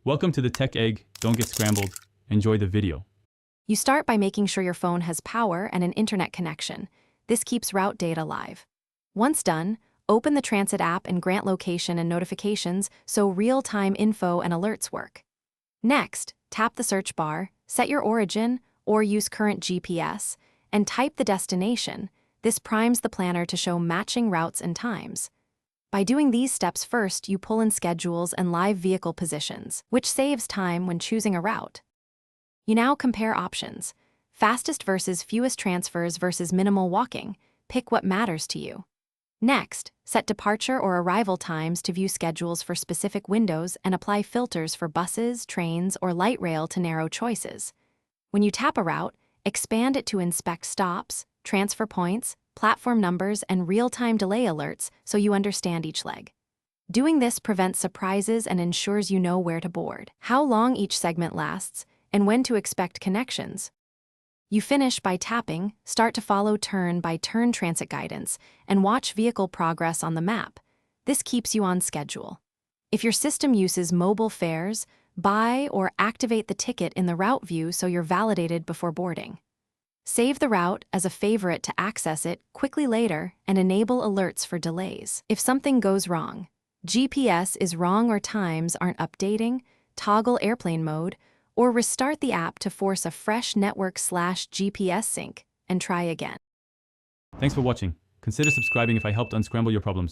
Welcome to the Tech Egg. Don't get scrambled. Enjoy the video. You start by making sure your phone has power and an internet connection. This keeps route data live. Once done, open the Transit app and grant location and notifications so real-time info and alerts work. Next, tap the search bar, set your origin, or use current GPS, and type the destination. This primes the planner to show matching routes and times. By doing these steps first, you pull in schedules and live vehicle positions, which saves time when choosing a route. You now compare options: fastest versus fewest transfers versus minimal walking. Pick what matters to you. Next, set departure or arrival times to view schedules for specific windows and apply filters for buses, trains, or light rail to narrow choices. When you tap a route, expand it to inspect stops, transfer points, platform numbers, and real-time delay alerts so you understand each leg. Doing this prevents surprises and ensures you know where to board, how long each segment lasts, and when to expect connections. You finish by tapping Start to follow turn-by-turn transit guidance and watch vehicle progress on the map. This keeps you on schedule. If your system uses mobile fares, buy or activate the ticket in the route view so you're validated before boarding. Save the route as a favorite to access it quickly later and enable alerts for delays. If something goes wrong, GPS is wrong or times aren't updating, toggle airplane mode, or restart the app to force a fresh network/GPS sync and try again. Thanks for watching. Consider subscribing if I helped unscramble your problems.